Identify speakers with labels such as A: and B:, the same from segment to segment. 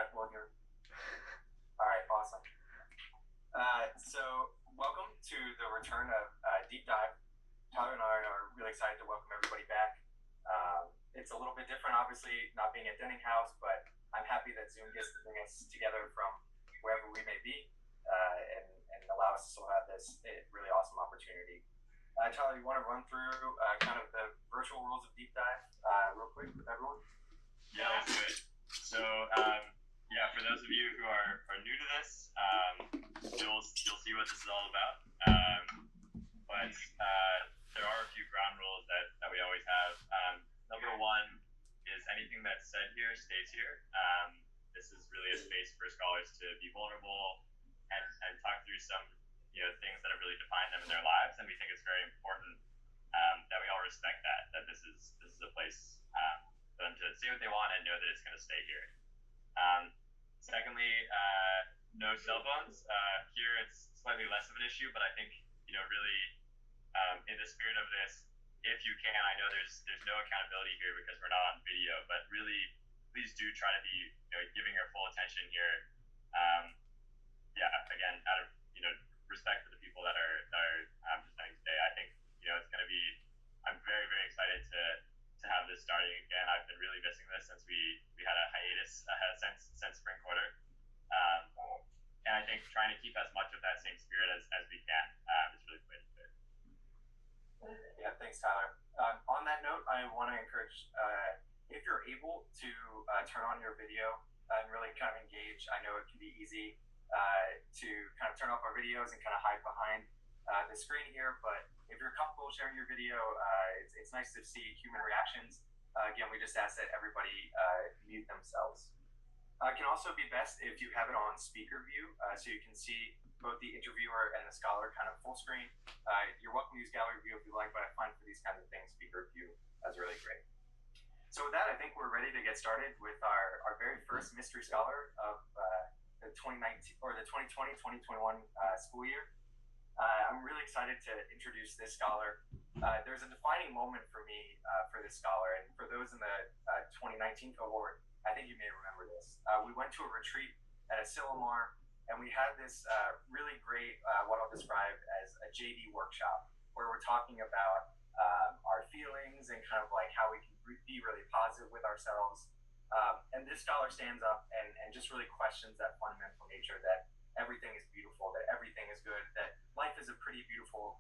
A: that well here? All right, awesome. So welcome to the return of Deep Dive. Tyler and I are really excited to welcome everybody back. It's a little bit different, obviously, not being at Denning House, but I'm happy that Zoom gets to bring us together from wherever we may be and allow us to still have this really awesome opportunity. Tyler, you want to run through kind of the virtual rules of Deep Dive real quick with everyone?
B: Yeah, let's do it. So, yeah, for those of you who are new to this, you'll see what this is all about. But there are a few ground rules that we always have. Number one is anything that's said here stays here. This is really a space for scholars to be vulnerable and talk through some things that have really defined them in their lives, and we think it's very important that we all respect that this is a place for them to say what they want and know that it's going to stay here. Secondly, no cell phones. Here it's slightly less of an issue, but I think really in the spirit of this, if you can, I know there's no accountability here because we're not on video, but really please do try to be giving your full attention here. Yeah, again, out of respect for the people that are presenting today. I think it's going to be. I'm very excited to have this starting again. I've been really missing this since we had a hiatus since spring quarter, and I think trying to keep as much of that same spirit as we can is really the way to do it.
A: Yeah, thanks, Tyler. On that note, I want to encourage if you're able to turn on your video and really kind of engage. I know it can be easy to kind of turn off our videos and kind of hide behind the screen here, but if you're comfortable sharing your video, it's nice to see human reactions. Again, we just ask that everybody mute themselves. It can also be best if you have it on speaker view, so you can see both the interviewer and the scholar kind of full screen. You're welcome to use gallery view if you like, but I find for these kinds of things, speaker view is really great. So with that, I think we're ready to get started with our very first mystery scholar of the 2019 or the 2020-2021 school year. I'm really excited to introduce this scholar. There's a defining moment for me for this scholar, and for those in the 2019 cohort, I think you may remember this. We went to a retreat at Asilomar, and we had this really great, what I'll describe as a JD workshop, where we're talking about our feelings and kind of like how we can be really positive with ourselves. And this scholar stands up and just really questions that fundamental nature that everything is beautiful, that everything is good, that life is a pretty beautiful,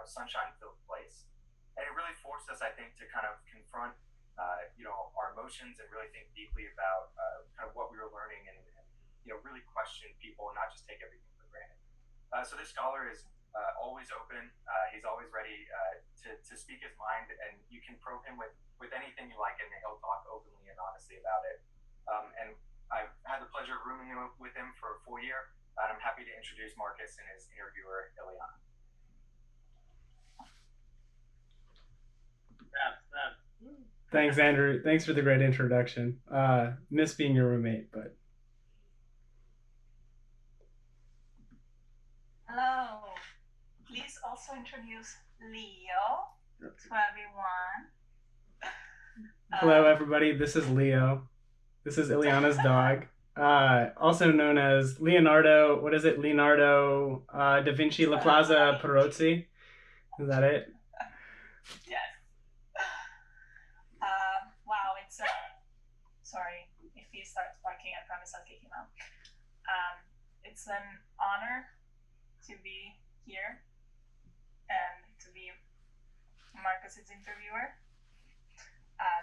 A: sunshine-filled place. And it really forced us, I think, to kind of confront, our emotions and really think deeply about kind of what we were learning and really question people and not just take everything for granted. So this scholar is always open. He's always ready to speak his mind, and you can probe him with anything you like, and he'll talk openly and honestly about it. And I've had the pleasure of rooming with him for a full year, and I'm happy to introduce Marcus and his interviewer, Ileana.
C: Thanks, Andrew. Thanks for the great introduction. Miss being your roommate, but.
D: Hello. Please also introduce Leo to everyone.
C: Hello, everybody. This is Leo. This is Ileana's dog. Also known as Leonardo. What is it? Leonardo da Vinci La Plaza Perozzi. Is that it?
D: Yes. Wow, it's sorry if he starts barking. I promise I'll kick him out. It's an honor to be here and to be Marcus's interviewer.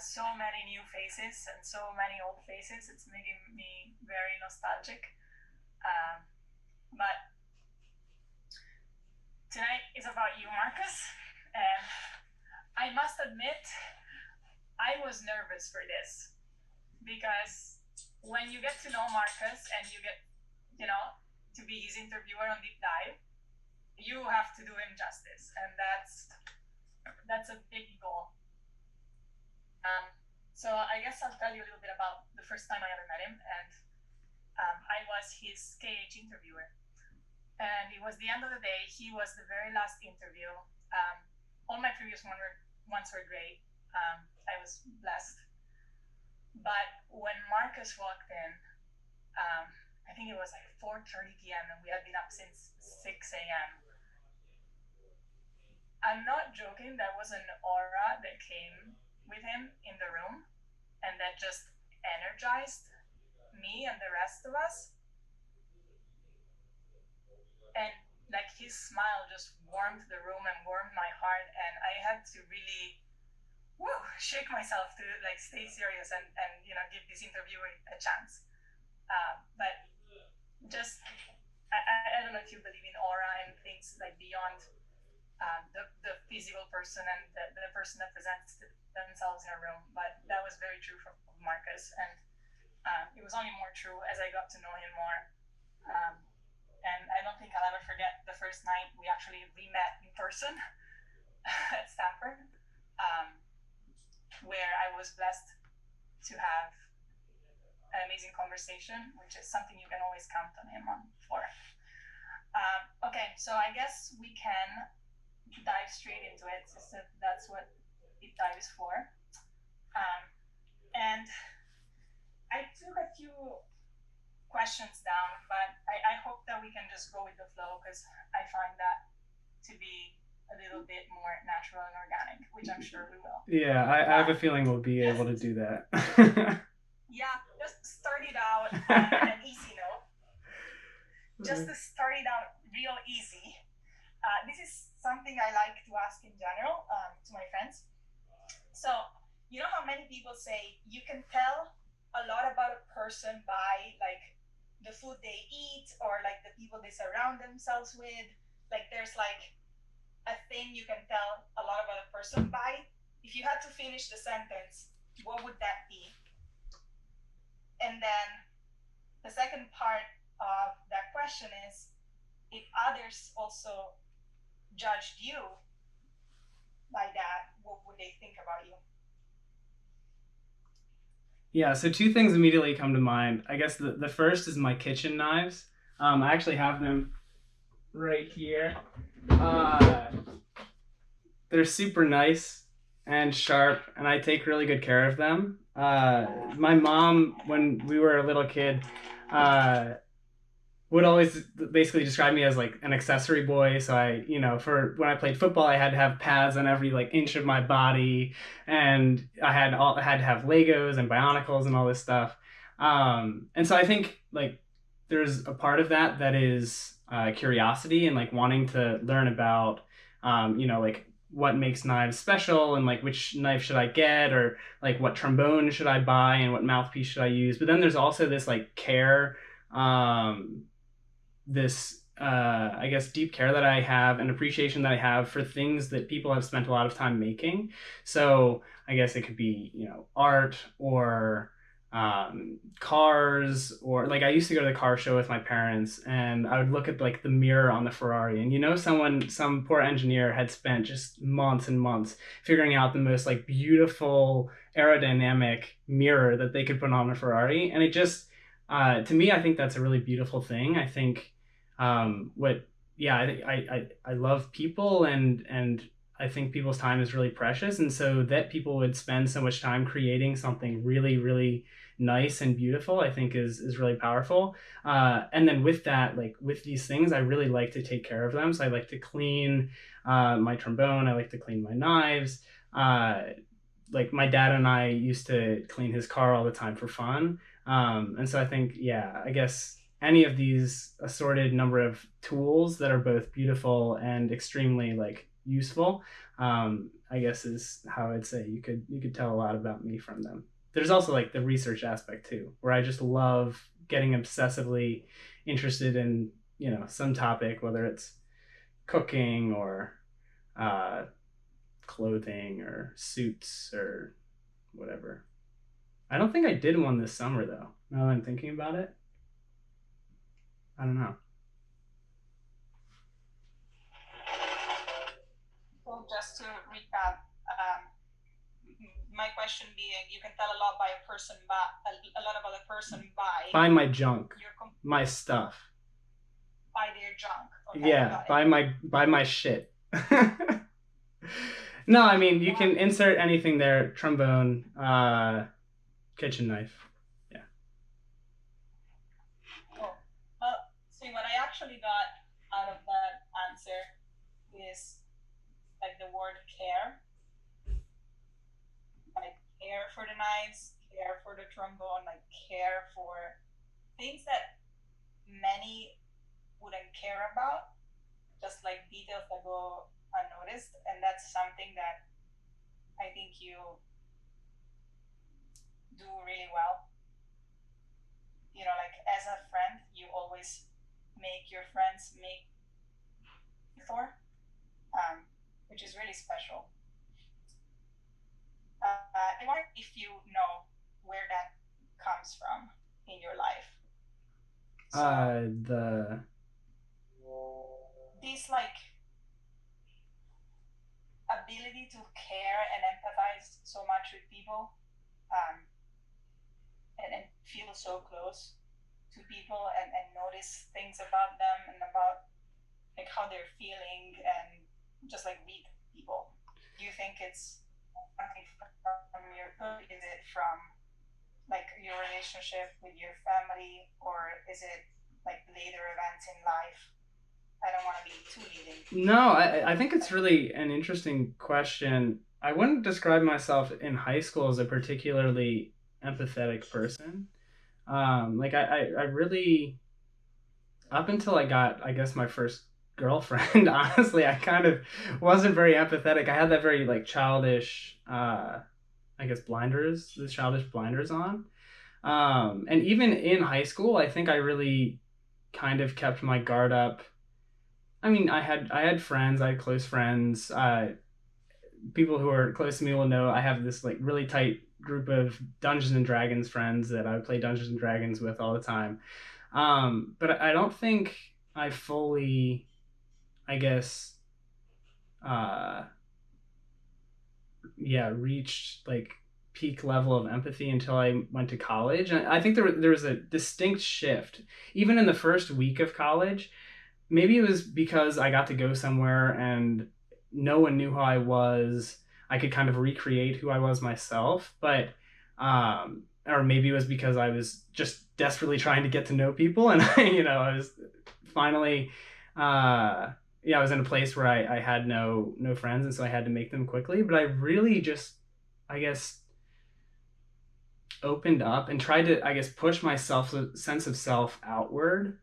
D: So many new faces and so many old faces. It's making me very nostalgic. But tonight is about you, Marcus, and I must admit, I was nervous for this because when you get to know Marcus and you get, to be his interviewer on Deep Dive, you have to do him justice, and that's a big goal. So I guess I'll tell you a little bit about the first time I ever met him, and I was his KH interviewer. And it was the end of the day. He was the very last interview. All my previous ones were great. I was blessed. But when Marcus walked in, I think it was like 4:30 p.m. and we had been up since 6 a.m. I'm not joking, there was an aura that came with him in the room and that just energized me and the rest of us. And like his smile just warmed the room and warmed my heart, and I had to really shake myself to like stay serious and give this interview a chance. But just I don't know if you believe in aura and things like beyond the physical person and the person that presents themselves in a room, but that was very true for Marcus, and it was only more true as I got to know him more. And I don't think I'll ever forget the first night we actually met in person at Stanford, where I was blessed to have an amazing conversation, which is something you can always count on him for. Okay, so I guess we can dive straight into it, so that's what deep dive is for. And I took a few questions down, but I hope that we can just go with the flow, because I find that to be a little bit more natural and organic, which I'm sure we will.
C: Yeah, I have a feeling we'll be able to do that.
D: Yeah, just start it out on an easy note. Just to start it out real easy, this is something I like to ask in general to my friends. So, you know how many people say you can tell a lot about a person by like the food they eat or like the people they surround themselves with? Like there's like a thing you can tell a lot about a person by. If you had to finish the sentence, what would that be? And then the second part of that question is, if others also judged you by that, what would they think about you?
C: Yeah, so two things immediately come to mind. I guess the first is my kitchen knives. I actually have them right here. They're super nice and sharp, and I take really good care of them. My mom, when we were a little kid, would always basically describe me as like an accessory boy. So for when I played football, I had to have pads on every like inch of my body, and I had to have Legos and Bionicles and all this stuff. And so I think like there's a part of that is curiosity and like wanting to learn about, like what makes knives special and like which knife should I get, or like what trombone should I buy and what mouthpiece should I use. But then there's also this like care, this I guess deep care that I have and appreciation that I have for things that people have spent a lot of time making. So I guess it could be art or cars, or like I used to go to the car show with my parents, and I would look at like the mirror on the Ferrari, and some poor engineer had spent just months and months figuring out the most like beautiful aerodynamic mirror that they could put on a Ferrari, and it just to me, I think that's a really beautiful thing. I think I love people, and I think people's time is really precious, and so that people would spend so much time creating something really, really nice and beautiful, I think is really powerful. And then with that, like with these things, I really like to take care of them. So I like to clean my trombone. I like to clean my knives. Like my dad and I used to clean his car all the time for fun. And so I think, I guess any of these assorted number of tools that are both beautiful and extremely like useful, I guess is how I'd say you could tell a lot about me from them. There's also like the research aspect too, where I just love getting obsessively interested in, some topic, whether it's cooking or clothing or suits or whatever. I don't think I did one this summer though. Now that I'm thinking about it, I don't know.
D: Well, just to recap, my question being, you can tell a lot by a person, a lot about a person
C: by my junk, my stuff,
D: by their junk. Okay,
C: yeah, by my shit. No, I mean you can insert anything there: trombone, kitchen knife. Yeah.
D: actually got out of that answer is like the word care. Like care for the knives, care for the trombone, like care for things that many wouldn't care about, just like details that go unnoticed. And that's something that I think you do really well. You know, like as a friend, you always make your friends make for, which is really special. I wonder if you know where that comes from in your life. So, this like ability to care and empathize so much with people, and feel so close to people and notice things about them and about like how they're feeling and just like read people. Do you think it's something from your book? Is it from like your relationship with your family, or is it like later events in life? I don't want to be too leading.
C: No, I think it's really an interesting question. I wouldn't describe myself in high school as a particularly empathetic person. Like I really, up until I got, I guess, my first girlfriend, honestly, I kind of wasn't very empathetic. I had that very like childish, I guess, the childish blinders on. And even in high school, I think I really kind of kept my guard up. I mean, I had friends, I had close friends. People who are close to me will know I have this like really tight group of Dungeons and Dragons friends that I play Dungeons and Dragons with all the time. But I don't think I fully, I guess, uh, yeah, reached like peak level of empathy until I went to college. And I think there was a distinct shift, even in the first week of college. Maybe it was because I got to go somewhere and no one knew who I was. I could kind of recreate who I was myself, but or maybe it was because I was just desperately trying to get to know people, and I was finally, yeah, I was in a place where I had no friends, and so I had to make them quickly. But I really just, I guess, opened up and tried to, I guess, push my sense of self outward.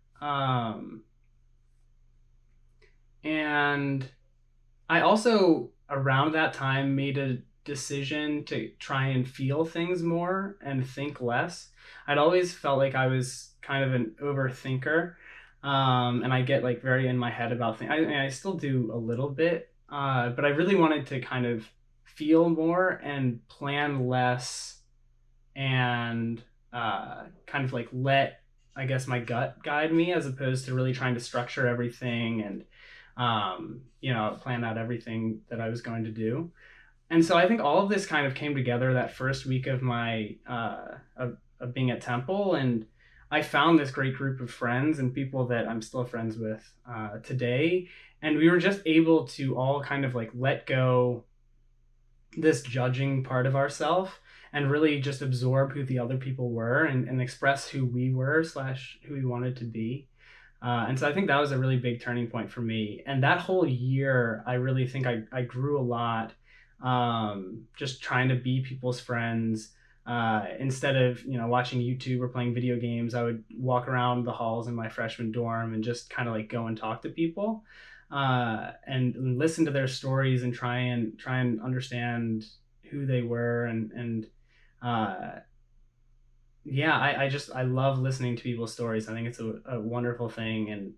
C: And I also, around that time, made a decision to try and feel things more and think less. I'd always felt like I was kind of an overthinker, and I get like very in my head about things. I still do a little bit, but I really wanted to kind of feel more and plan less, and kind of like let, I guess, my gut guide me, as opposed to really trying to structure everything and plan out everything that I was going to do. And so I think all of this kind of came together that first week of my of being at Temple, and I found this great group of friends and people that I'm still friends with today, and we were just able to all kind of like let go this judging part of ourselves and really just absorb who the other people were, and express who we were slash who we wanted to be. And so I think that was a really big turning point for me. And that whole year, I really think I grew a lot, just trying to be people's friends. Instead of, watching YouTube or playing video games, I would walk around the halls in my freshman dorm and just kind of like go and talk to people, and listen to their stories and try and understand who they were. And yeah, I love listening to people's stories. I think it's a wonderful thing, and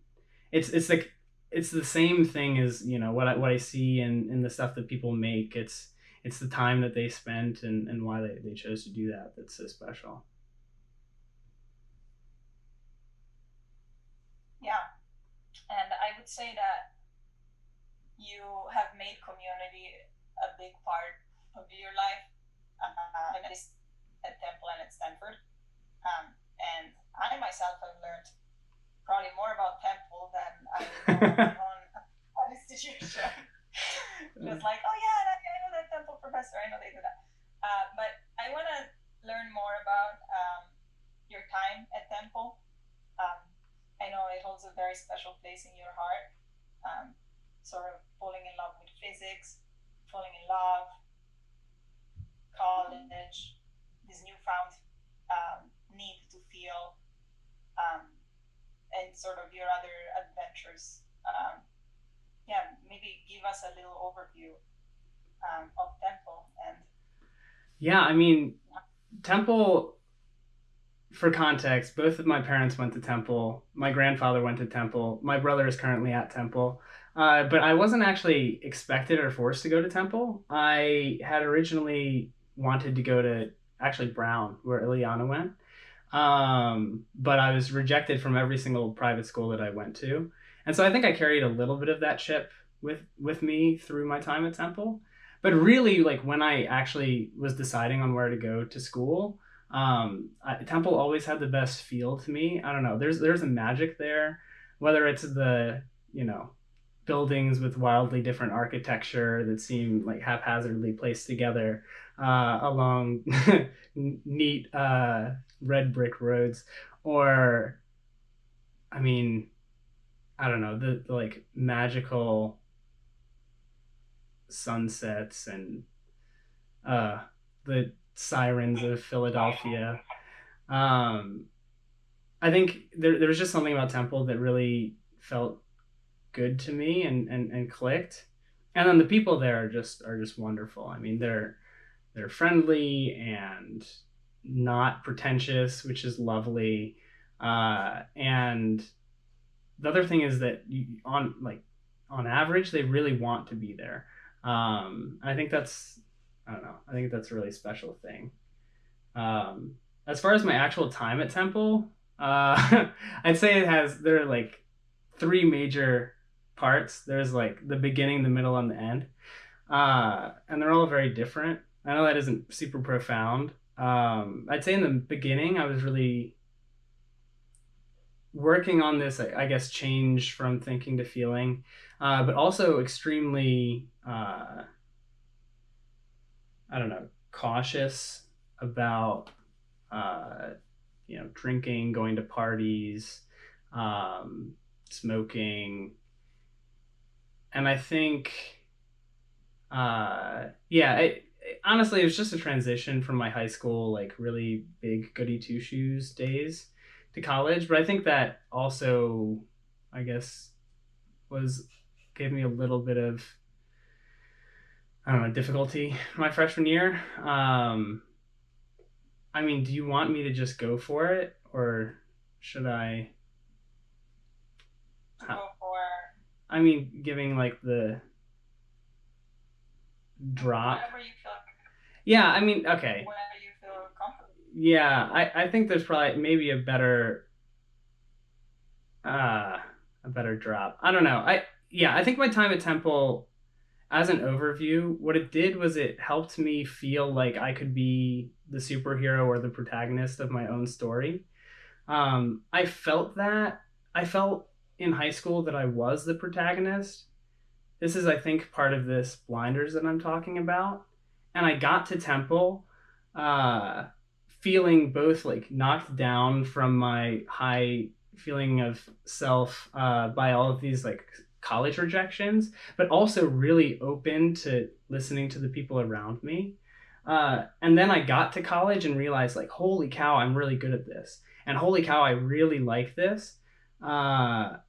C: it's like it's the same thing as what I see in the stuff that people make. It's the time that they spent, and why they chose to do that that's so special.
D: Yeah, and I would say that you have made community a big part of your life, at least at Temple and at Stanford. And I myself have learned probably more about Temple than I know on my own institution. Just like, oh yeah, I know that Temple professor, I know they do that. But I want to learn more about your time at Temple. I know it holds a very very special place in your heart. Sort of falling in love with physics, falling in love, college, this newfound need to feel, and sort of your other adventures. Yeah, maybe give us a little overview of Temple and.
C: Yeah, I mean, Temple, for context, both of my parents went to Temple. My grandfather went to Temple. My brother is currently at Temple. But I wasn't actually expected or forced to go to Temple. I had originally wanted to go to actually Brown, where Ileana went. But I was rejected from every single private school that I went to. And so I think I carried a little bit of that chip with me through my time at Temple. But really, like when I actually was deciding on where to go to school, Temple always had the best feel to me. I don't know. There's a magic there, whether it's the buildings with wildly different architecture that seem like haphazardly placed together along neat red brick roads, or I mean, I don't know, the like magical sunsets and the sirens of Philadelphia. I think there was just something about Temple that really felt good to me and clicked. And then the people there are just wonderful. I mean, they're friendly and not pretentious, which is lovely. And the other thing is that on average, they really want to be there. I think that's I don't know. I think that's a really special thing. As far as my actual time at Temple, I'd say there are like three major parts. There's like the beginning, the middle, and the end. And they're all very different. I know that isn't super profound. I'd say in the beginning, I was really working on this, I guess, change from thinking to feeling, but also extremely, I don't know, cautious about, drinking, going to parties, smoking. And I think, honestly, it was just a transition from my high school, like really big goody two shoes days to college. But I think that also, I guess, gave me a little bit of, I don't know, difficulty my freshman year. I mean, do you want me to just go for it, or should I?
D: Go for.
C: I mean, giving like the drop.
D: Whatever you feel.
C: Yeah, I mean, okay.
D: Whenever you feel comfortable.
C: Yeah, I think there's probably maybe a better drop. I don't know. I think my time at Temple, as an overview, what it did was it helped me feel like I could be the superhero or the protagonist of my own story. I felt that. I felt in high school that I was the protagonist. This is, I think, part of this blinders that I'm talking about. And I got to Temple feeling both like knocked down from my high feeling of self by all of these like college rejections, but also really open to listening to the people around me. And then I got to college and realized, like, holy cow, I'm really good at this. And holy cow, I really like this. And,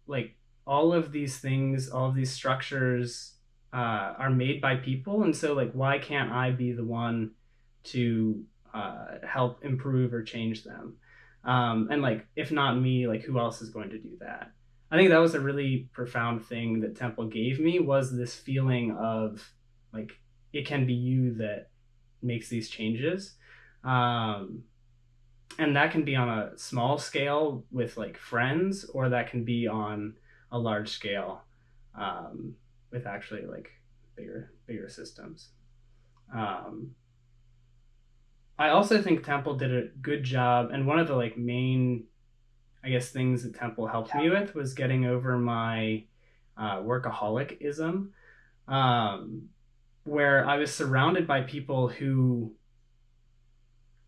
C: like all of these things, all of these structures are made by people. And so, like, why can't I be the one to help improve or change them? And like, if not me, like, who else is going to do that? I think that was a really profound thing that Temple gave me, was this feeling of like, it can be you that makes these changes. And that can be on a small scale with like friends, or that can be on a large scale with actually like bigger systems. I also think Temple did a good job, and one of the like main, I guess, things that Temple helped me with was getting over my workaholicism, where I was surrounded by people who,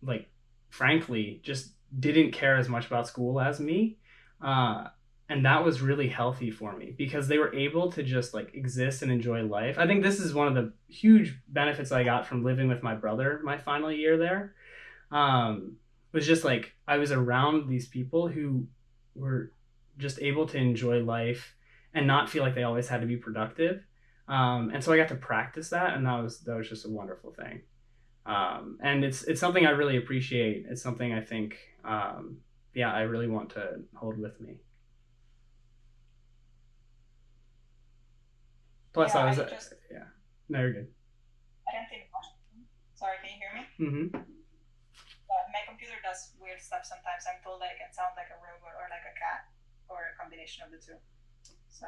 C: like, frankly, just didn't care as much about school as me. And that was really healthy for me because they were able to just like exist and enjoy life. I think this is one of the huge benefits I got from living with my brother my final year there. Was just like I was around these people who were just able to enjoy life and not feel like they always had to be productive. And so I got to practice that, and that was just a wonderful thing. And it's something I really appreciate. It's something I think, yeah, I really want to hold with me. Plus,
D: Yeah,
C: I was,
D: I just
C: yeah, no, you're good.
D: I can't think. Sorry, can you hear me?
C: Mm-hmm.
D: My computer does weird stuff sometimes. I'm told that it can sound like a robot or like a cat or a combination of the two. So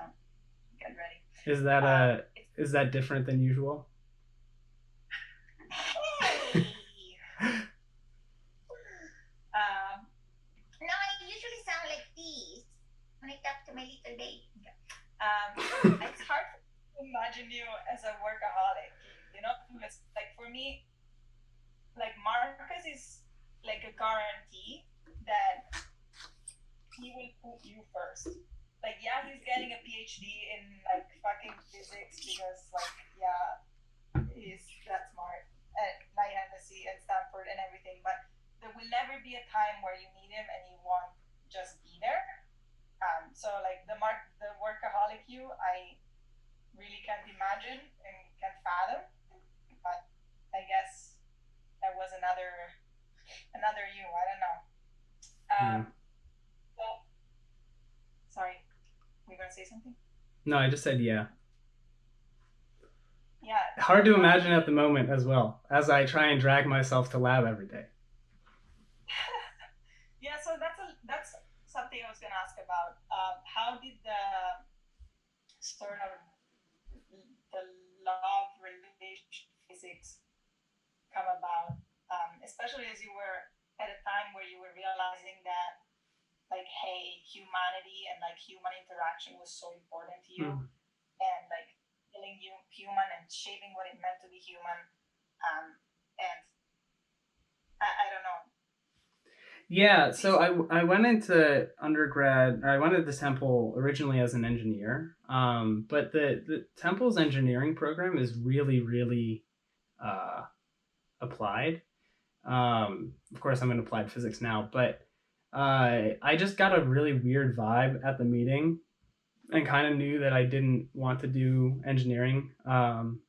D: get ready.
C: Is that is that different than usual?
E: Hey! No, I usually sound like this when I talk to my little baby.
D: It's hard to imagine you as a workaholic. You know, it's like for me, like Marcus is like a guarantee that he will put you first. Like, yeah, he's getting a PhD in like fucking physics because, like, yeah, he's that smart at IMSC and Stanford and everything. But there will never be a time where you need him and he won't just be there. So like the workaholic you, I really can't imagine and can't fathom. But I guess that was another you. I don't know. So, sorry, were you gonna say something?
C: No, I just said yeah.
D: Yeah.
C: Hard to imagine at the moment as well, as I try and drag myself to lab every day.
D: Yeah, so that's something I was gonna ask about. How did the sort of the love relation physics come about? Especially as you were at a time where you were realizing that, like, hey, humanity and like human interaction was so important to you, and like feeling you human and shaping what it meant to be human. And I don't know.
C: Yeah, so I went into undergrad, or I went into Temple originally as an engineer, but the Temple's engineering program is really, really applied. Of course, I'm in applied physics now, but I just got a really weird vibe at the meeting and kind of knew that I didn't want to do engineering. And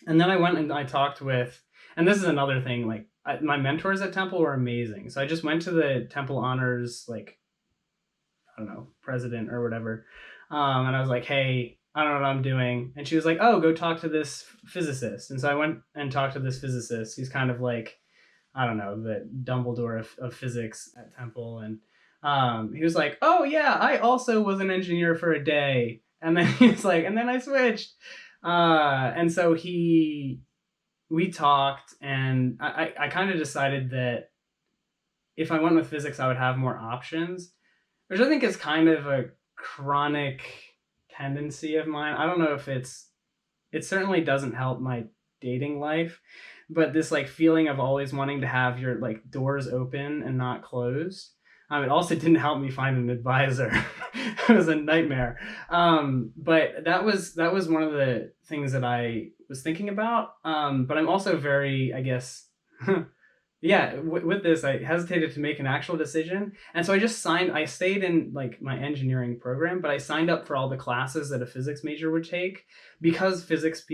C: then I went and I talked with, and this is another thing, like my mentors at Temple were amazing. So I just went to the Temple Honors, like, I don't know, president or whatever. And I was like, hey, I don't know what I'm doing. And she was like, oh, go talk to this physicist. And so I went and talked to this physicist. He's kind of like, I don't know, the Dumbledore of physics at Temple. And he was like, oh, yeah, I also was an engineer for a day. And then he was like, and then I switched. And so we talked, and I kind of decided that if I went with physics, I would have more options, which I think is kind of a chronic tendency of mine. I don't know if it certainly doesn't help my dating life, but this like feeling of always wanting to have your like doors open and not closed. It also didn't help me find an advisor. It was a nightmare. But that was one of the things that I was thinking about. But I'm also very, I guess, yeah, with this, I hesitated to make an actual decision. And so I stayed in like my engineering program, but I signed up for all the classes that a physics major would take because physics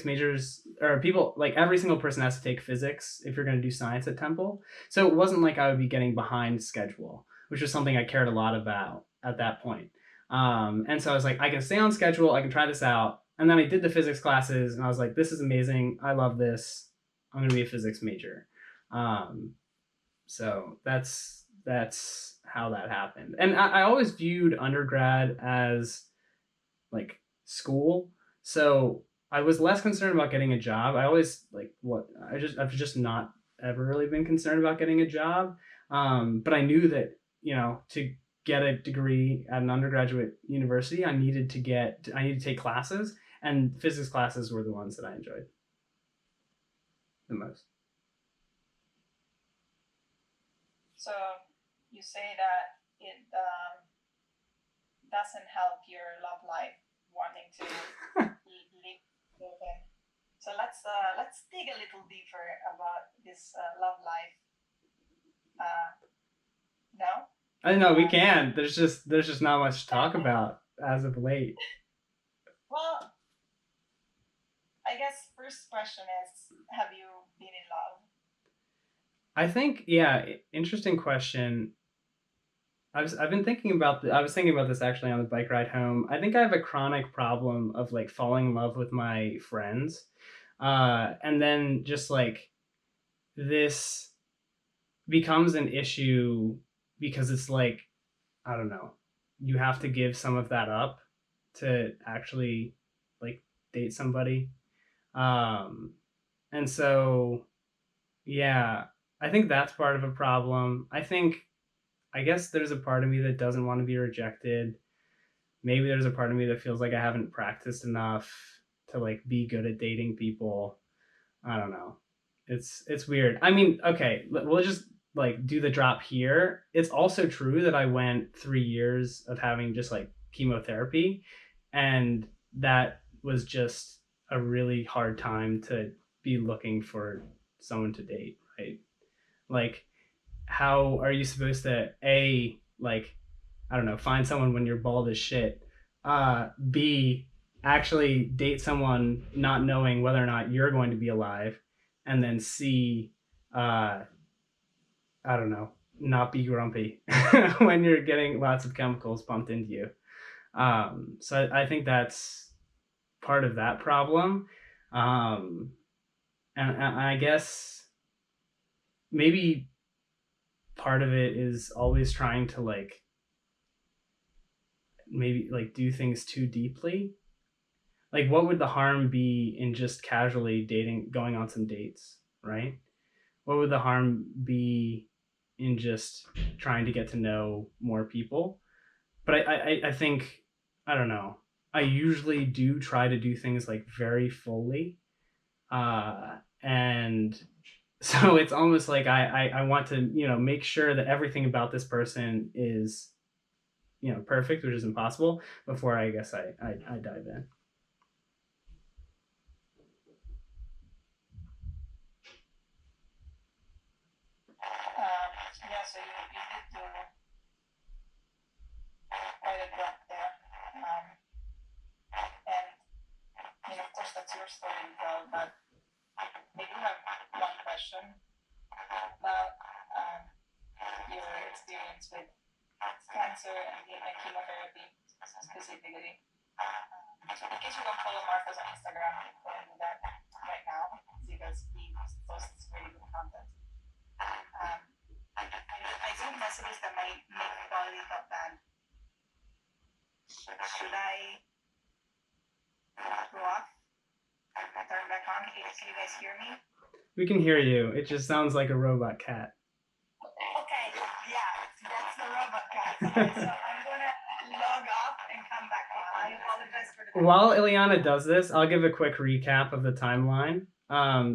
C: majors, or people, like every single person has to take physics if you're going to do science at Temple. So it wasn't like I would be getting behind schedule, which was something I cared a lot about at that point. And so I was like, I can stay on schedule. I can try this out. And then I did the physics classes and I was like, this is amazing. I love this. I'm going to be a physics major. So that's how that happened. And I always viewed undergrad as like school. So I was less concerned about getting a job. I've just not ever really been concerned about getting a job. But I knew that, to get a degree at an undergraduate university, I needed to take classes, and physics classes were the ones that I enjoyed the most.
D: So you say that it doesn't help your love life wanting to live open. So let's dig a little deeper about this love life. No?
C: I know we can. There's just not much to talk about as of late.
D: Well, I guess first question is, have you been in love?
C: I think, yeah, interesting question. I've been thinking about I was thinking about this actually on the bike ride home. I think I have a chronic problem of like falling in love with my friends, and then just like this becomes an issue because it's like, I don't know, you have to give some of that up to actually like date somebody. And so, yeah, I think that's part of a problem. I guess there's a part of me that doesn't want to be rejected. Maybe there's a part of me that feels like I haven't practiced enough to like be good at dating people. I don't know. It's weird. I mean, okay, we'll just like do the drop here. It's also true that I went 3 years of having just like chemotherapy, and that was just a really hard time to be looking for someone to date, right? Like, how are you supposed to like, I don't know, find someone when you're bald as shit? B, actually date someone not knowing whether or not you're going to be alive, and then C, I don't know, not be grumpy when you're getting lots of chemicals pumped into you. So I think that's part of that problem. And I guess maybe part of it is always trying to like maybe like do things too deeply. Like, what would the harm be in just casually dating, going on some dates, right? What would the harm be in just trying to get to know more people? But I think, I don't know, I usually do try to do things like very fully, and so it's almost like I want to, you know, make sure that everything about this person is, you know, perfect, which is impossible, before I guess I dive in.
D: Yeah, so you did do quite a drop there. And I mean, of course, that's your story to tell, but I do have one question about your experience with cancer and chemotherapy specifically. So in case you don't follow Marcos on Instagram, go and do that right now because he posts really good content. I sent messages that might make the quality got bad. Should I go off? Turn back on? Can you guys hear me?
C: We can hear you. It just sounds like a robot cat.
D: Okay, yeah, that's the robot cat. So I'm gonna log off and come back on. I apologize for the.
C: While Ileana does this, I'll give a quick recap of the timeline.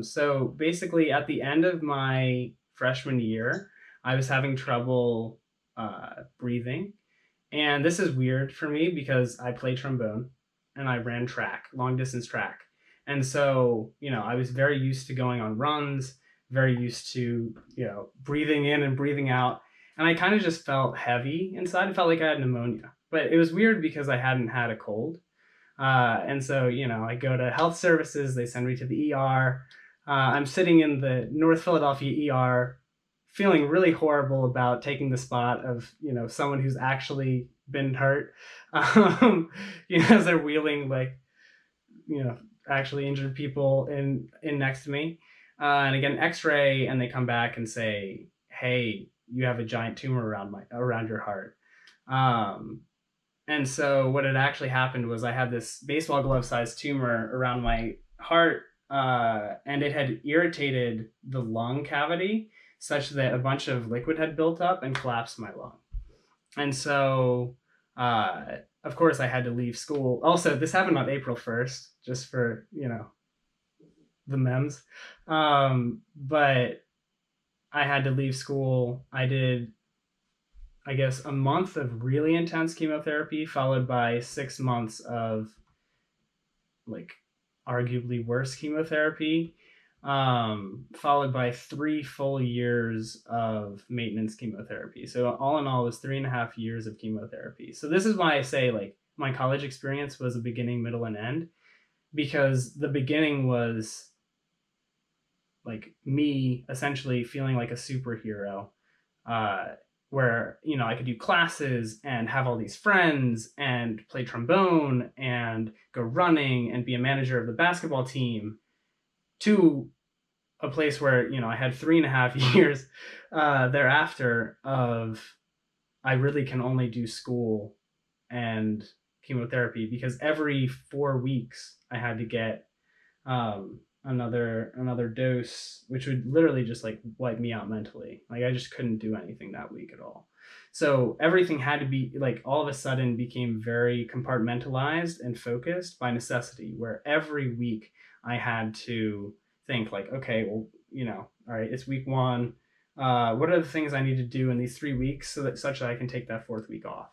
C: So basically, at the end of my freshman year, I was having trouble breathing. And this is weird for me because I play trombone and I ran track, long distance track. And so, you know, I was very used to going on runs, very used to, you know, breathing in and breathing out. And I kind of just felt heavy inside. It felt like I had pneumonia. But it was weird because I hadn't had a cold. And so, you know, I go to health services, they send me to the ER. I'm sitting in the North Philadelphia ER feeling really horrible about taking the spot of, you know, someone who's actually been hurt. You know, as they're wheeling like, you know, actually injured people in next to me. And I get an X-ray and they come back and say, hey, you have a giant tumor around your heart. And so what had actually happened was I had this baseball glove sized tumor around my heart, and it had irritated the lung cavity such that a bunch of liquid had built up and collapsed my lung. And so, of course, I had to leave school. Also, this happened on April 1st, just for, you know, the memes. But I had to leave school. I did, I guess, a month of really intense chemotherapy, followed by 6 months of like arguably worse chemotherapy, followed by 3 full years of maintenance chemotherapy. So all in all, it was 3.5 years of chemotherapy. So this is why I say like my college experience was a beginning, middle, and end, because the beginning was like me essentially feeling like a superhero, uh, where I could do classes and have all these friends and play trombone and go running and be a manager of the basketball team, to a place where I had 3.5 years thereafter of I really can only do school and chemotherapy, because every 4 weeks I had to get another dose, which would literally just like wipe me out mentally. Like I just couldn't do anything that week at all. So everything had to be like all of a sudden became very compartmentalized and focused by necessity, where every week I had to think like, okay, well, all right, it's week one. What are the things I need to do in these 3 weeks so that such that I can take that fourth week off?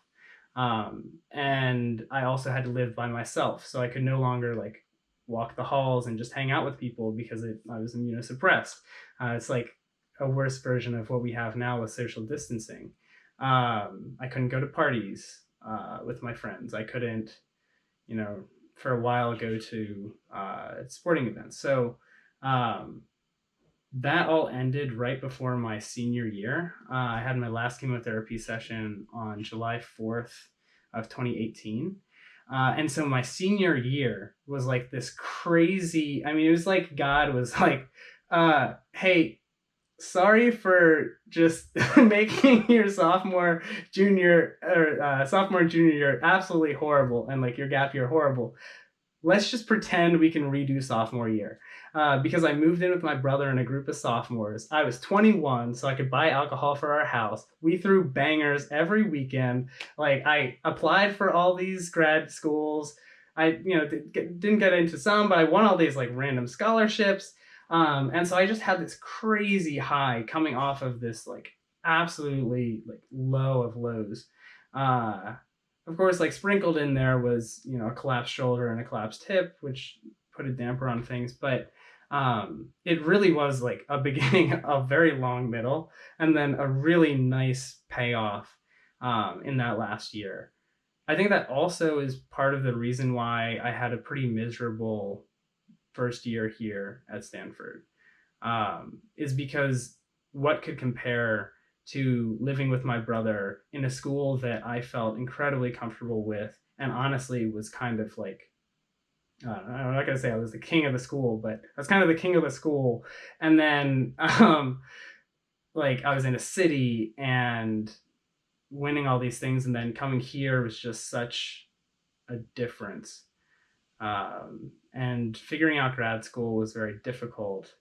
C: And I also had to live by myself, so I could no longer like walk the halls and just hang out with people because I was immunosuppressed. It's like a worse version of what we have now with social distancing. I couldn't go to parties with my friends. I couldn't, for a while go to sporting events. So that all ended right before my senior year. I had my last chemotherapy session on July 4th of 2018. And so my senior year was like this crazy, I mean, it was like God was like, hey, sorry for just making your sophomore, junior year absolutely horrible, and like your gap year horrible. Let's just pretend we can redo sophomore year. Because I moved in with my brother and a group of sophomores. I was 21, so I could buy alcohol for our house. We threw bangers every weekend. Like I applied for all these grad schools. I didn't get into some, but I won all these like random scholarships. And so I just had this crazy high coming off of this like absolutely like low of lows. Of course, like sprinkled in there was a collapsed shoulder and a collapsed hip, which put a damper on things. But it really was like a beginning, a very long middle, and then a really nice payoff in that last year. I think that also is part of the reason why I had a pretty miserable first year here at Stanford, is because what could compare to living with my brother in a school that I felt incredibly comfortable with, and honestly was kind of like, I'm not gonna say I was the king of the school, but I was kind of the king of the school. And then like I was in a city and winning all these things, and then coming here was just such a difference. And figuring out grad school was very difficult.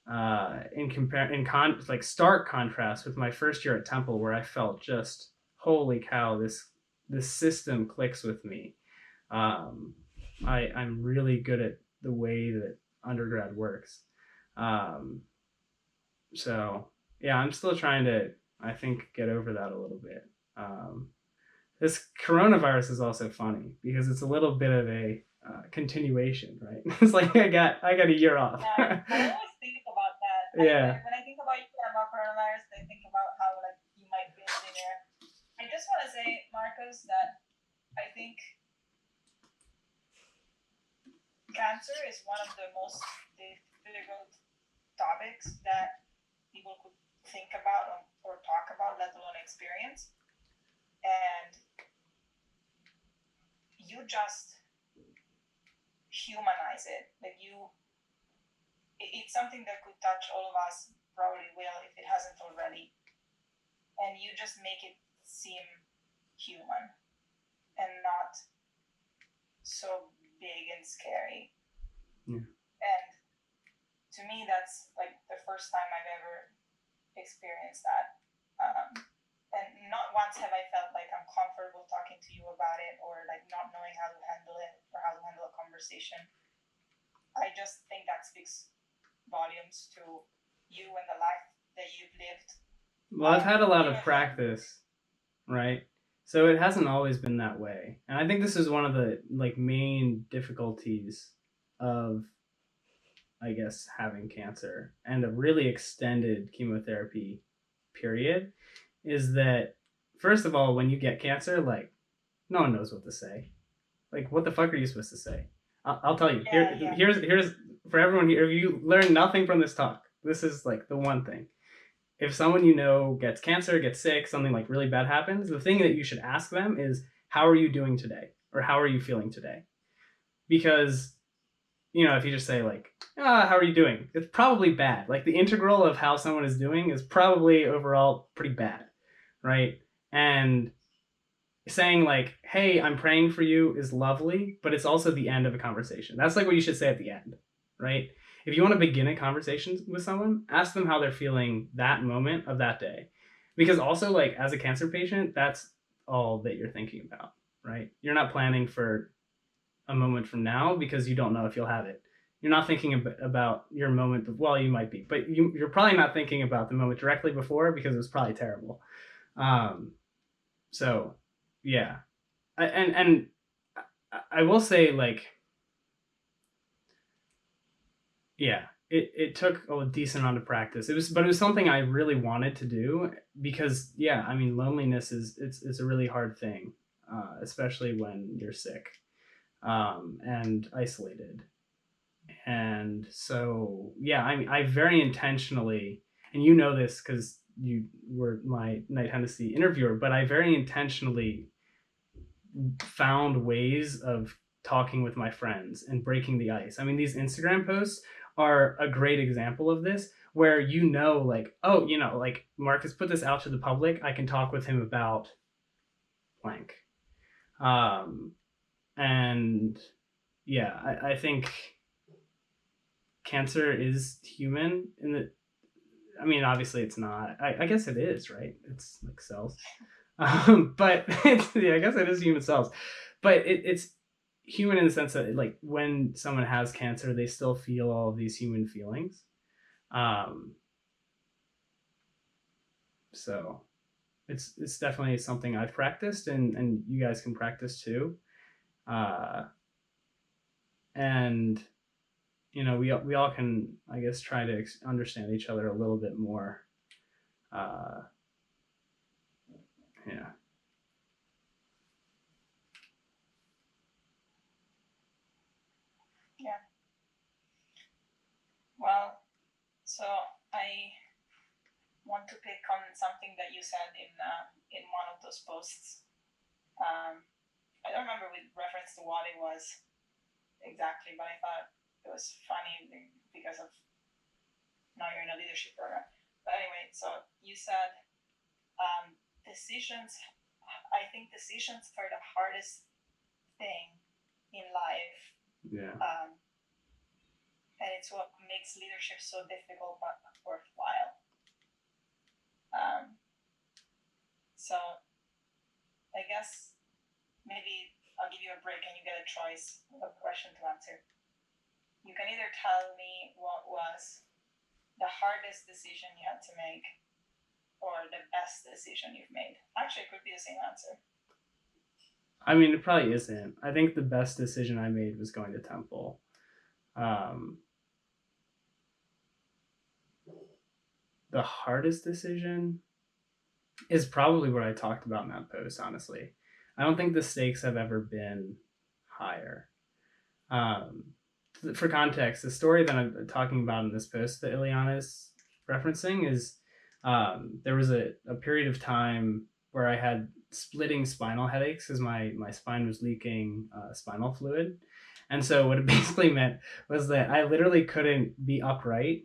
C: Like stark contrast with my first year at Temple, where I felt just, holy cow, this system clicks with me. I'm really good at the way that undergrad works. So yeah, I'm still trying to, I think, get over that a little bit. This coronavirus is also funny because it's a little bit of a continuation, right? It's like I got a year off.
D: Yeah, I always think about that.
C: Yeah.
D: When I think about you and about coronavirus, I think about how like you might be a senior. I just want to say, Marcos, that I think cancer is one of the most difficult topics that people could think about or talk about, let alone experience. And you just humanize it. Like it's something that could touch all of us, probably will if it hasn't already. And you just make it seem human and not so big and scary.
C: Yeah.
D: And to me, that's like the first time I've ever experienced that. And not once have I felt like I'm comfortable talking to you about it, or like not knowing how to handle it or how to handle a conversation. I just think that speaks volumes to you and the life that you've lived?
C: Well, I've had a lot of practice, right? So it hasn't always been that way. And I think this is one of the like main difficulties of, I guess, having cancer and a really extended chemotherapy period is that, first of all, when you get cancer, like, no one knows what to say. Like, what the fuck are you supposed to say? I'll tell you. Here's for everyone here. If you learn nothing from this talk, this is like the one thing. If someone you know gets cancer, gets sick, something like really bad happens, the thing that you should ask them is, how are you doing today? Or how are you feeling today? Because, if you just say like, how are you doing? It's probably bad. Like the integral of how someone is doing is probably overall pretty bad, right? And saying like, hey, I'm praying for you is lovely, but it's also the end of a conversation. That's like what you should say at the end, right? If you want to begin a conversation with someone, ask them how they're feeling that moment of that day. Because also, like, as a cancer patient, that's all that you're thinking about, right? You're not planning for a moment from now because you don't know if you'll have it. You're not thinking about your moment. Well, you might be, but you're probably not thinking about the moment directly before because it was probably terrible. So, yeah. And I will say, like, yeah, it took a decent amount of practice. But it was something I really wanted to do because, yeah, I mean, loneliness it's a really hard thing, especially when you're sick, and isolated. And so, yeah, I mean, I very intentionally, and you know this because you were my Night Hennessy interviewer, but I very intentionally found ways of talking with my friends and breaking the ice. I mean, these Instagram posts are a great example of this, where like, oh, like Marcus put this out to the public. I can talk with him about blank. And yeah, I think cancer is human in the. I mean, obviously it's not. I guess it is, right? It's like cells. But I guess it is human cells. But it's human in the sense that, like, when someone has cancer, they still feel all of these human feelings. So it's definitely something I've practiced, and you guys can practice too. And we all can, I guess, try to understand each other a little bit more. Yeah.
D: Yeah. Well, so I want to pick on something that you said in one of those posts. I don't remember with reference to what it was exactly, but I thought it was funny because of now you're in a leadership program. But anyway, so you said decisions. I think decisions are the hardest thing in life.
C: Yeah.
D: And it's what makes leadership so difficult but worthwhile. So I guess maybe I'll give you a break and you get a choice of a question to answer. You can either tell me what was the hardest decision you had to make or the best decision you've made. Actually, it could be the same answer.
C: I mean, it probably isn't. I think the best decision I made was going to Temple. The hardest decision is probably what I talked about in that post, honestly. I don't think the stakes have ever been higher. For context, the story that I'm talking about in this post that Ileana is referencing is there was a period of time where I had splitting spinal headaches because my spine was leaking spinal fluid. And so what it basically meant was that I literally couldn't be upright,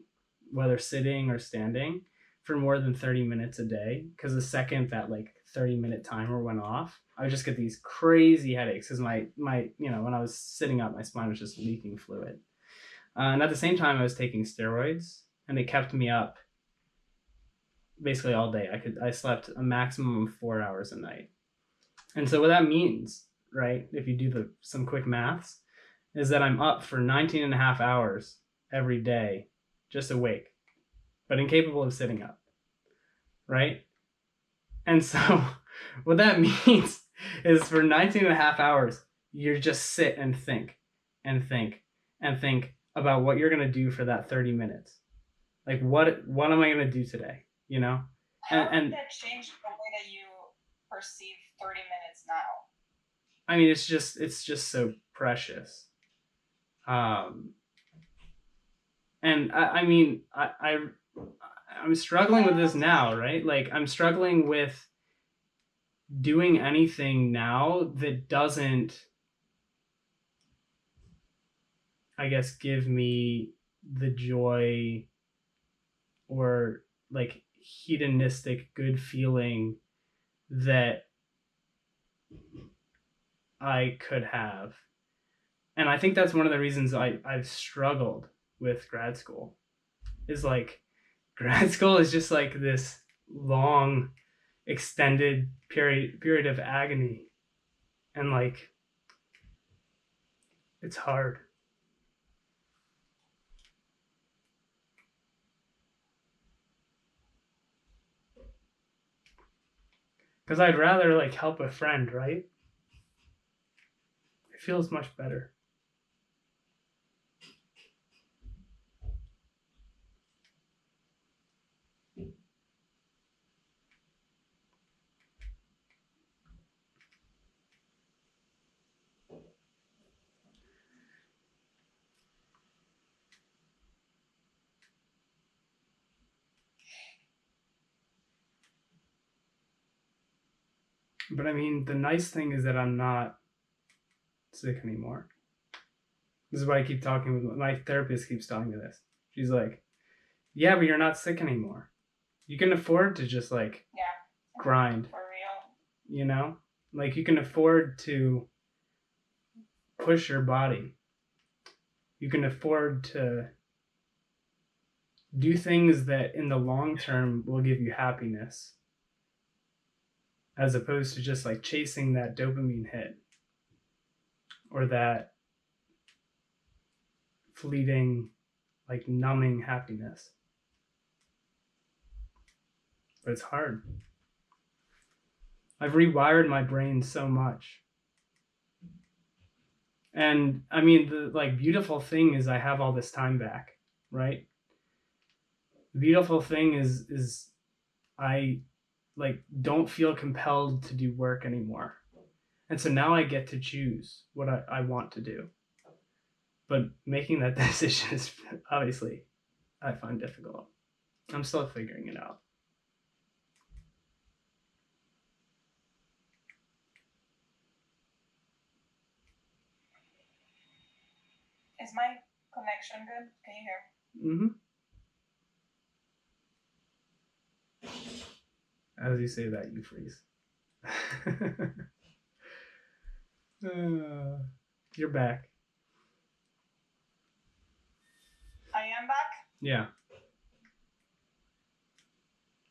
C: whether sitting or standing, for more than 30 minutes a day, because the second that like 30-minute timer went off, I would just get these crazy headaches because my when I was sitting up, my spine was just leaking fluid. And at the same time, I was taking steroids, and it kept me up basically all day. I slept a maximum of 4 hours a night. And so what that means, right, if you do some quick maths, is that I'm up for 19 and a half hours every day, just awake. but incapable of sitting up, right? And so what that means is for 19 and a half hours, you just sit and think and think and think about what you're going to do for that 30 minutes. Like, what am I going to do today? You know?
D: How did that change the way that you perceive 30 minutes now?
C: I mean, it's just so precious. And I mean, I'm struggling with this now, right? Like, I'm struggling with doing anything now that doesn't, I guess, give me the joy or like hedonistic good feeling that I could have. And I think that's one of the reasons I've struggled with grad school, is like grad school is just like this long extended period of agony, and like it's hard. Because I'd rather like help a friend, right? It feels much better. But I mean, the nice thing is that I'm not sick anymore. This is why I keep talking with my therapist. Keeps telling me this. She's like, "Yeah, but you're not sick anymore. You can afford to just like grind,
D: for real.
C: you know, like you can afford to push your body. You can afford to do things that in the long term will give you happiness, as opposed to just like chasing that dopamine hit or that fleeting, like numbing happiness." But it's hard. I've rewired my brain so much. And I mean, the like beautiful thing is I have all this time back, right? The beautiful thing is I like don't feel compelled to do work anymore. And so now I get to choose what I want to do. But making that decision is obviously, I find difficult. I'm still figuring it out.
D: Is my connection good? Can you hear me?
C: As you say that, you freeze. You're back.
D: I am back?
C: Yeah.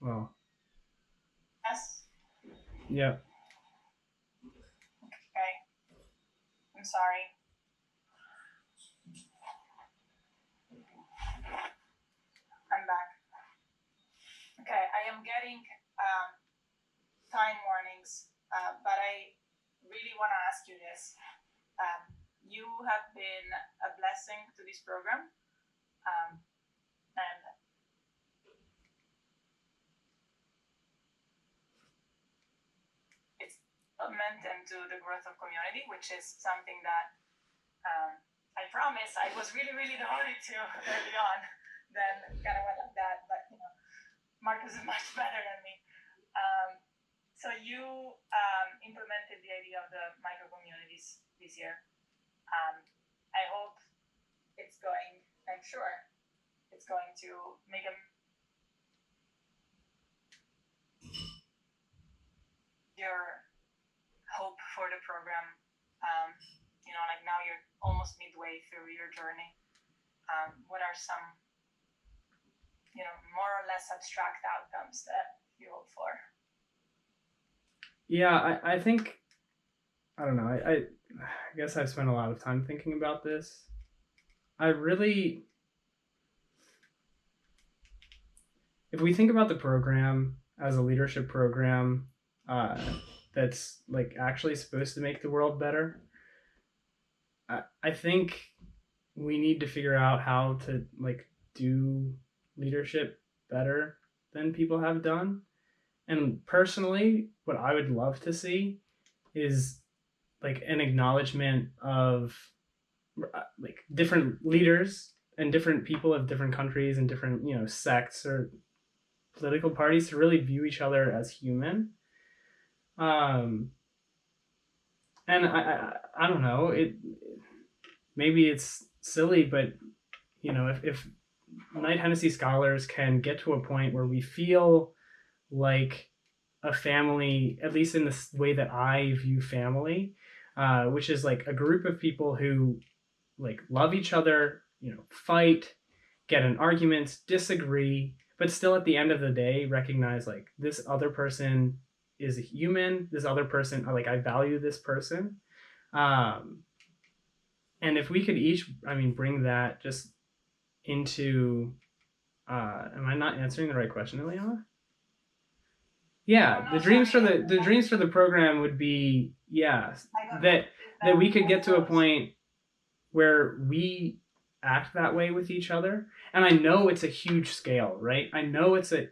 C: Well.
D: Yes?
C: Yeah.
D: Okay. I'm sorry. I'm back. Okay, I am getting time warnings, but I really want to ask you this. You have been a blessing to this program, and it's meant into the growth of community, which is something that I promise I was really, really devoted to early on. Then kind of went like that, but you know, Marcus is much better than me. So you implemented the idea of the micro communities this year. I hope it's going. I'm sure it's going to make your hope for the program. You know, like now you're almost midway through your journey. What are some, you know, more or less abstract outcomes that you hope for?
C: Yeah, I think, I don't know, I guess I've spent a lot of time thinking about this. I really, if we think about the program as a leadership program that's like actually supposed to make the world better, I think we need to figure out how to like do leadership better than people have done. And personally, what I would love to see is like an acknowledgement of like different leaders and different people of different countries and different sects or political parties to really view each other as human. Um, and I don't know, maybe it's silly, but if Knight Hennessy scholars can get to a point where we feel like a family, at least in the way that I view family, which is like a group of people who like love each other, fight, get in arguments, disagree, but still at the end of the day recognize like this other person is a human. This other person, like I value this person. Um, and if we could each, bring that just into, am I not answering the right question, Ileana? Yeah,
D: Oh,
C: the
D: no,
C: dreams for
D: sorry.
C: the dreams for the program would be, yeah, that we could get to a point where we act that way with each other. And I know it's a huge scale, right? I know it's a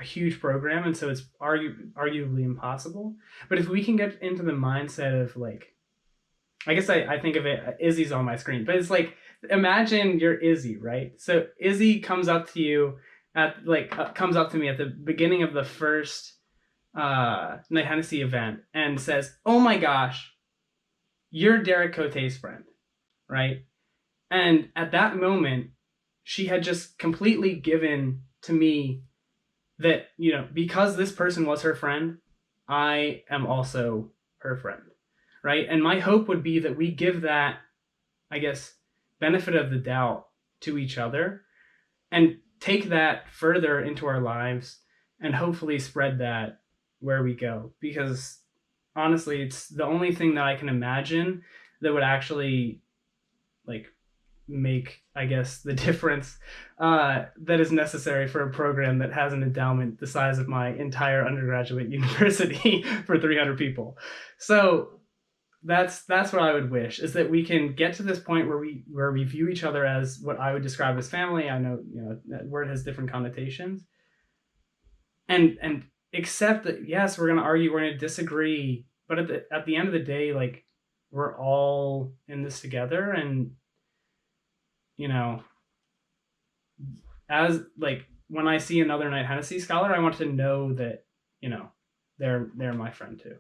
C: huge program, and so it's arguably impossible. But if we can get into the mindset of like, I guess I think of it, Izzy's on my screen, but it's like, imagine you're Izzy, right? So Izzy comes up to you comes up to me at the beginning of the first Night Hennessy event and says, "Oh my gosh, you're Derek Cote's friend," right? And at that moment, she had just completely given to me that, because this person was her friend, I am also her friend, right? And my hope would be that we give that, I guess, benefit of the doubt to each other and take that further into our lives and hopefully spread that where we go. Because honestly, it's the only thing that I can imagine that would actually like make, I guess, the difference that is necessary for a program that has an endowment the size of my entire undergraduate university for 300 people. So that's what I would wish, is that we can get to this point where we view each other as what I would describe as family. I know that word has different connotations, and accept that yes, we're going to argue, we're going to disagree, but at the end of the day, like we're all in this together, and as like when I see another Knight Hennessy scholar, I want to know that they're my friend too.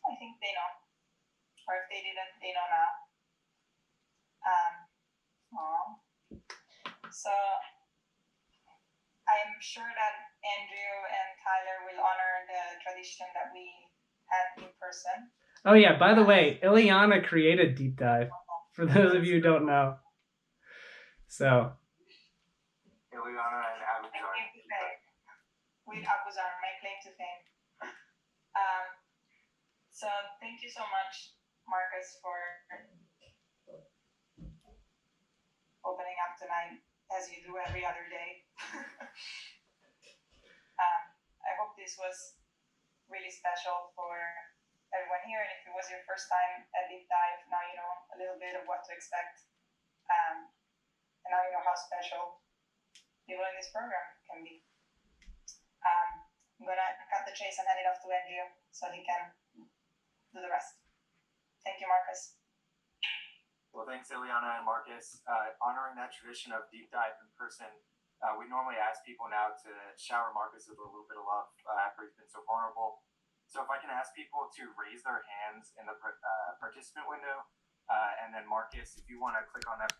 D: I think they know, or if they didn't, they know now. So I'm sure that Andrew and Tyler will honor the tradition that we had in person.
C: Oh yeah, by the way, Ileana created Deep Dive, for those of you who don't know. So
A: Ileana and Abuzar.
D: With Abuzar, my claim to fame. So thank you so much, Marcus, for opening up tonight, as you do every other day. I hope this was really special for everyone here, and if it was your first time at Deep Dive, now you know a little bit of what to expect, and now you know how special people in this program can be. I'm gonna cut the chase and hand it off to Andrew so he can do the rest. Thank you, Marcus.
A: Well, thanks, Ileana and Marcus. Honoring that tradition of Deep Dive in person, we normally ask people now to shower Marcus with a little bit of love after he's been so vulnerable. So if I can ask people to raise their hands in the participant window, and then Marcus, if you want to click on that